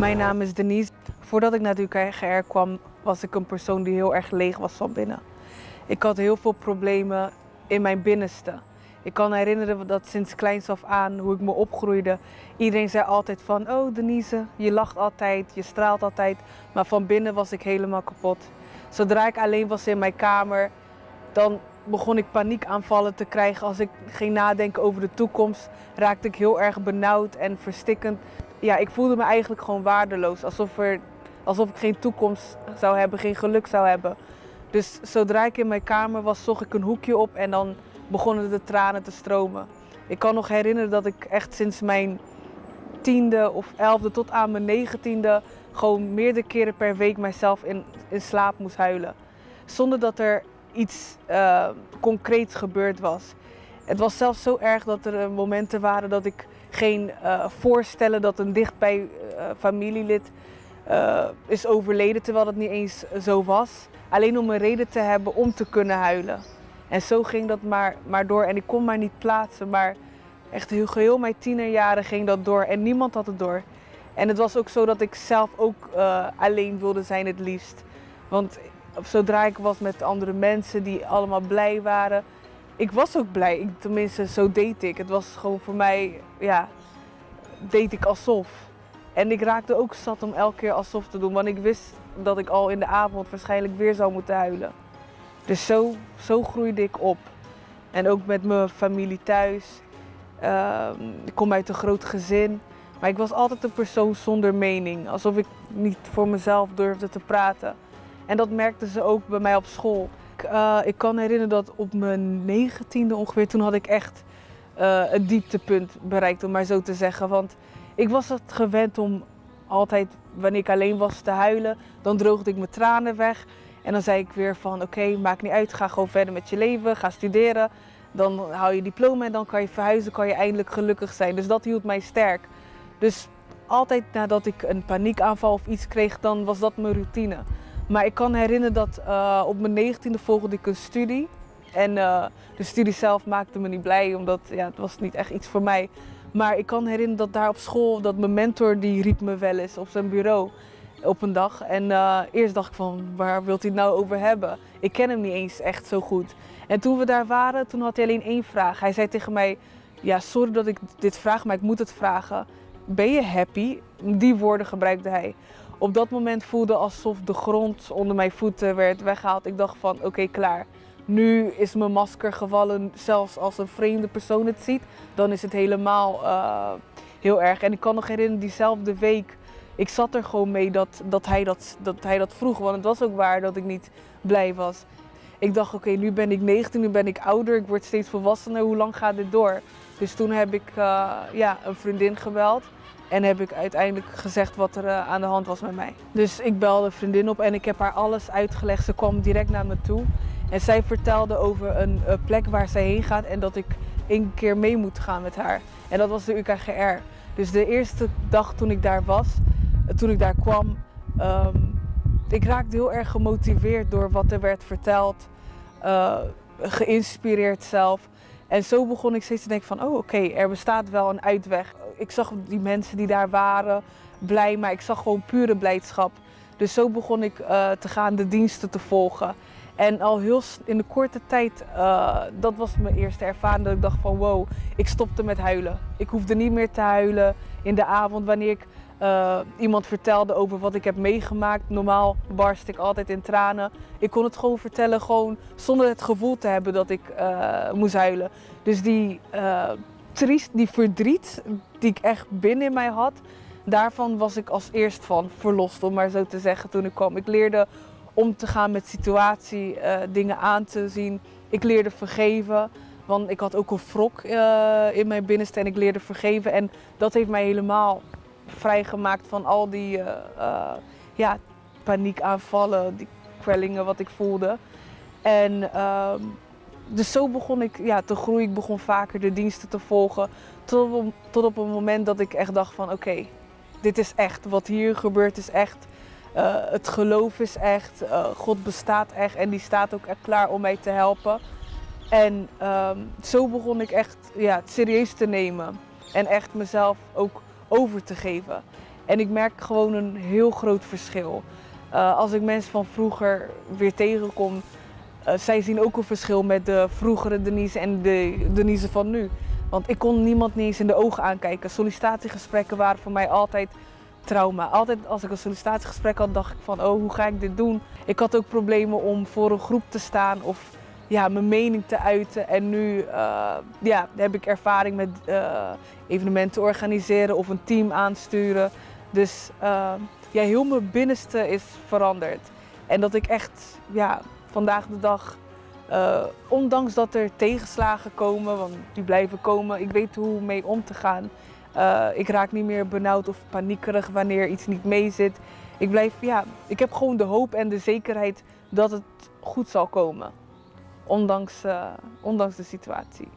Mijn naam is Denise. Voordat ik naar de UKGR kwam, was ik een persoon die heel erg leeg was van binnen. Ik had heel veel problemen in mijn binnenste. Ik kan me herinneren dat sinds kleins af aan, hoe ik me opgroeide, iedereen zei altijd van, oh Denise, je lacht altijd, je straalt altijd. Maar van binnen was ik helemaal kapot. Zodra ik alleen was in mijn kamer, dan begon ik paniekaanvallen te krijgen. Als ik ging nadenken over de toekomst, raakte ik heel erg benauwd en verstikkend. Ja, ik voelde me eigenlijk gewoon waardeloos, alsof ik geen toekomst zou hebben, geen geluk zou hebben. Dus zodra ik in mijn kamer was, zocht ik een hoekje op en dan begonnen de tranen te stromen. Ik kan nog herinneren dat ik echt sinds mijn 10e of 11e tot aan mijn 19e gewoon meerdere keren per week mijzelf in slaap moest huilen. Zonder dat er iets concreets gebeurd was. Het was zelfs zo erg dat er momenten waren dat ik ging voorstellen dat een dichtbij familielid is overleden, terwijl dat niet eens zo was. Alleen om een reden te hebben om te kunnen huilen. En zo ging dat maar door en ik kon maar niet plaatsen, maar echt geheel mijn tienerjaren ging dat door en niemand had het door. En het was ook zo dat ik zelf ook alleen wilde zijn het liefst. Want zodra ik was met andere mensen die allemaal blij waren, ik was ook blij, tenminste zo deed ik. Het was gewoon voor mij, ja, deed ik alsof. En ik raakte ook zat om elke keer alsof te doen, want ik wist dat ik al in de avond waarschijnlijk weer zou moeten huilen. Dus zo groeide ik op. En ook met mijn familie thuis. Ik kom uit een groot gezin, maar ik was altijd een persoon zonder mening. Alsof ik niet voor mezelf durfde te praten. En dat merkten ze ook bij mij op school. Ik kan me herinneren dat op mijn 19e ongeveer, toen had ik echt een dieptepunt bereikt, om maar zo te zeggen. Want ik was het gewend om altijd, wanneer ik alleen was, te huilen. Dan droogde ik mijn tranen weg. En dan zei ik weer van, oké, maakt niet uit, ga gewoon verder met je leven, ga studeren. Dan haal je diploma en dan kan je verhuizen, kan je eindelijk gelukkig zijn. Dus dat hield mij sterk. Dus altijd nadat ik een paniekaanval of iets kreeg, dan was dat mijn routine. Maar ik kan me herinneren dat op mijn 19e volgde ik een studie. En de studie zelf maakte me niet blij, omdat ja, het was niet echt iets voor mij. Maar ik kan me herinneren dat daar op school, dat mijn mentor die riep me wel eens op zijn bureau op een dag. En eerst dacht ik van, waar wilt hij het nou over hebben? Ik ken hem niet eens echt zo goed. En toen we daar waren, toen had hij alleen één vraag. Hij zei tegen mij, ja, sorry dat ik dit vraag, maar ik moet het vragen. Ben je happy? Die woorden gebruikte hij. Op dat moment voelde alsof de grond onder mijn voeten werd weggehaald. Ik dacht van, oké, klaar. Nu is mijn masker gevallen, zelfs als een vreemde persoon het ziet, dan is het helemaal heel erg. En ik kan nog herinneren, diezelfde week, ik zat er gewoon mee dat hij dat vroeg, want het was ook waar dat ik niet blij was. Ik dacht, oké, nu ben ik 19, nu ben ik ouder, ik word steeds volwassener, hoe lang gaat dit door? Dus toen heb ik een vriendin gebeld en heb ik uiteindelijk gezegd wat er aan de hand was met mij. Dus ik belde een vriendin op en ik heb haar alles uitgelegd. Ze kwam direct naar me toe en zij vertelde over een plek waar zij heen gaat en dat ik een keer mee moet gaan met haar. En dat was de UKGR. Dus de eerste dag toen ik daar was, toen ik daar kwam, ik raakte heel erg gemotiveerd door wat er werd verteld, geïnspireerd zelf. En zo begon ik steeds te denken van, oh oké, er bestaat wel een uitweg. Ik zag die mensen die daar waren blij, maar ik zag gewoon pure blijdschap. Dus zo begon ik te gaan, de diensten te volgen. En al heel in de korte tijd, dat was mijn eerste ervaring, dat ik dacht van wow, ik stopte met huilen. Ik hoefde niet meer te huilen in de avond wanneer ik iemand vertelde over wat ik heb meegemaakt. Normaal barst ik altijd in tranen. Ik kon het gewoon vertellen, gewoon zonder het gevoel te hebben dat ik moest huilen. Dus die verdriet die ik echt binnen in mij had, daarvan was ik als eerst van verlost, om maar zo te zeggen, toen ik kwam. Ik leerde om te gaan met situatie, dingen aan te zien. Ik leerde vergeven, want ik had ook een wrok in mijn binnenste en ik leerde vergeven. En dat heeft mij helemaal vrijgemaakt van al die paniekaanvallen, die kwellingen wat ik voelde. En dus zo begon ik te groeien. Ik begon vaker de diensten te volgen. Tot op een moment dat ik echt dacht van oké, dit is echt. Wat hier gebeurt is echt. Het geloof is echt. God bestaat echt en die staat ook echt klaar om mij te helpen. En zo begon ik echt het serieus te nemen. En echt mezelf ook over te geven. En ik merk gewoon een heel groot verschil. Als ik mensen van vroeger weer tegenkom, zij zien ook een verschil met de vroegere Denise en de Denise van nu. Want ik kon niemand niet eens in de ogen aankijken. Sollicitatiegesprekken waren voor mij altijd trauma. Altijd als ik een sollicitatiegesprek had, dacht ik van, oh, hoe ga ik dit doen? Ik had ook problemen om voor een groep te staan of ja, mijn mening te uiten. En nu heb ik ervaring met evenementen organiseren of een team aansturen. Dus heel mijn binnenste is veranderd. En dat ik echt vandaag de dag, ondanks dat er tegenslagen komen, want die blijven komen, ik weet hoe mee om te gaan. Ik raak niet meer benauwd of paniekerig wanneer iets niet meezit. Ik heb gewoon de hoop en de zekerheid dat het goed zal komen. Ondanks de situatie.